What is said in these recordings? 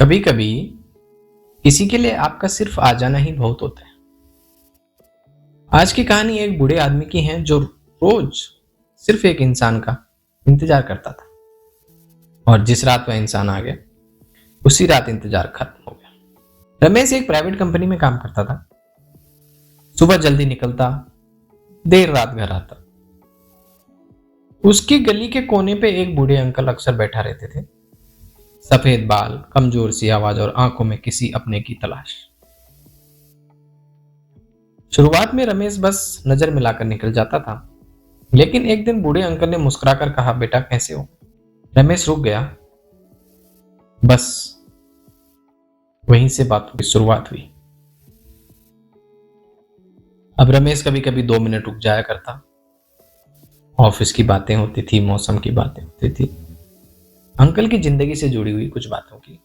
कभी कभी किसी के लिए आपका सिर्फ आ जाना ही बहुत होता है। आज की कहानी एक बूढ़े आदमी की है जो रोज सिर्फ एक इंसान का इंतजार करता था, और जिस रात वह इंसान आ गया उसी रात इंतजार खत्म हो गया। रमेश एक प्राइवेट कंपनी में काम करता था। सुबह जल्दी निकलता, देर रात घर आता। उसकी गली के कोने पे एक बूढ़े अंकल अक्सर बैठा रहते थे। सफेद बाल, कमजोर सी आवाज और आंखों में किसी अपने की तलाश। शुरुआत में रमेश बस नजर मिलाकर निकल जाता था, लेकिन एक दिन बूढ़े अंकल ने मुस्कुराकर कहा, बेटा कैसे हो? रमेश रुक गया। बस वहीं से बातों की शुरुआत हुई। अब रमेश कभी कभी 2 मिनट रुक जाया करता। ऑफिस की बातें होती थी, मौसम की बातें होती थी, अंकल की जिंदगी से जुड़ी हुई कुछ बातों की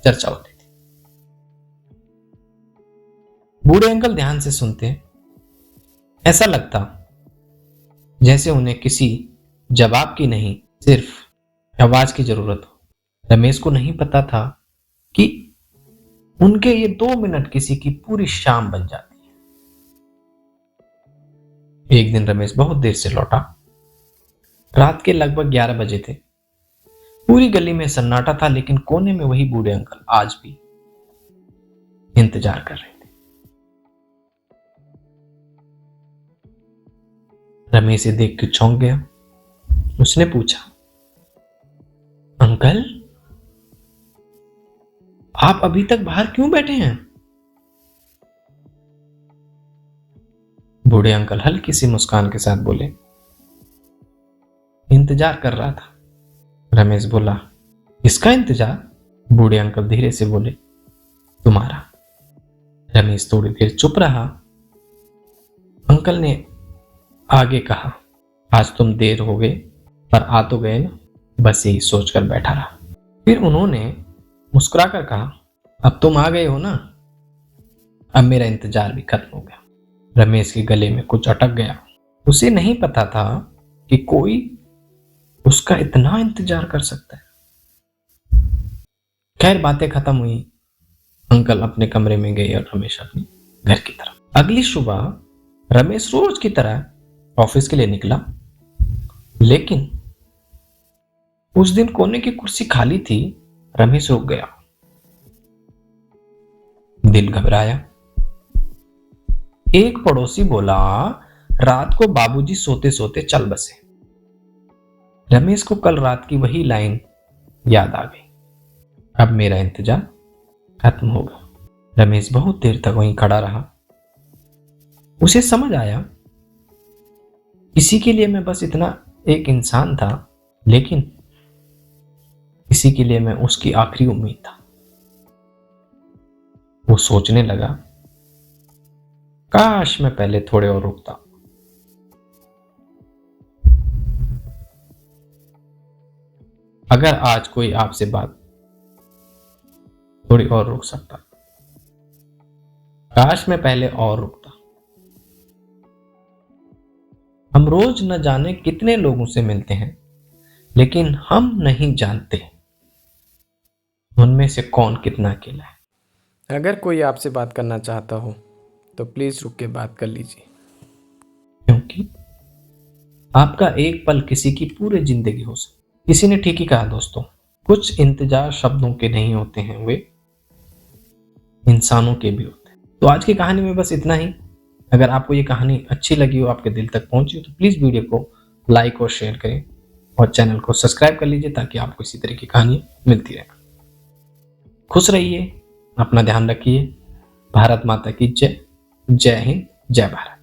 चर्चा होती थी। बूढ़े अंकल ध्यान से सुनते। ऐसा लगता जैसे उन्हें किसी जवाब की नहीं, सिर्फ आवाज की जरूरत हो। रमेश को नहीं पता था कि उनके ये 2 मिनट किसी की पूरी शाम बन जाती है। एक दिन रमेश बहुत देर से लौटा। रात के लगभग 11 बजे थे। पूरी गली में सन्नाटा था, लेकिन कोने में वही बूढ़े अंकल आज भी इंतजार कर रहे थे। रमेश से देख के चौंक गया। उसने पूछा, अंकल आप अभी तक बाहर क्यों बैठे हैं? बूढ़े अंकल हल्की सी मुस्कान के साथ बोले, इंतजार कर रहा था। रमेश बोला, इसका इंतजार? बूढ़े अंकल धीरे से बोले, तुम्हारा। रमेश थोड़ी देर चुप रहा। अंकल ने आगे कहा, आज तुम देर हो गए पर आ तो गए ना। बस यही सोचकर बैठा रहा। फिर उन्होंने मुस्कुराकर कहा, अब तुम आ गए हो ना, अब मेरा इंतजार भी खत्म हो गया। रमेश के गले में कुछ अटक गया। उसे नहीं पता था कि कोई उसका इतना इंतजार कर सकता है। खैर बातें खत्म हुई। अंकल अपने कमरे में गए और रमेश अपने घर की तरफ। अगली सुबह रमेश रोज की तरह ऑफिस के लिए निकला, लेकिन उस दिन कोने की कुर्सी खाली थी। रमेश रुक गया। दिल घबराया। एक पड़ोसी बोला, रात को बाबूजी सोते सोते चल बसे। रमेश को कल रात की वही लाइन याद आ गई, अब मेरा इंतजार खत्म होगा। रमेश बहुत देर तक वहीं खड़ा रहा। उसे समझ आया, किसी के लिए मैं बस इतना एक इंसान था, लेकिन किसी के लिए मैं उसकी आखिरी उम्मीद था। वो सोचने लगा, काश मैं पहले थोड़े और रुकता। अगर आज कोई आपसे बात थोड़ी और रुक सकता, काश मैं पहले और रुकता। हम रोज न जाने कितने लोगों से मिलते हैं, लेकिन हम नहीं जानते उनमें से कौन कितना अकेला है। अगर कोई आपसे बात करना चाहता हो तो प्लीज रुक के बात कर लीजिए, क्योंकि आपका एक पल किसी की पूरी जिंदगी हो सकती। किसी ने ठीक ही कहा दोस्तों, कुछ इंतजार शब्दों के नहीं होते हैं, वे इंसानों के भी होते हैं। तो आज की कहानी में बस इतना ही। अगर आपको ये कहानी अच्छी लगी हो, आपके दिल तक पहुंची हो, तो प्लीज वीडियो को लाइक और शेयर करें और चैनल को सब्सक्राइब कर लीजिए, ताकि आपको इसी तरह की कहानी मिलती रहे। खुश रहिए, अपना ध्यान रखिए। भारत माता की जय। जय हिंद, जय भारत।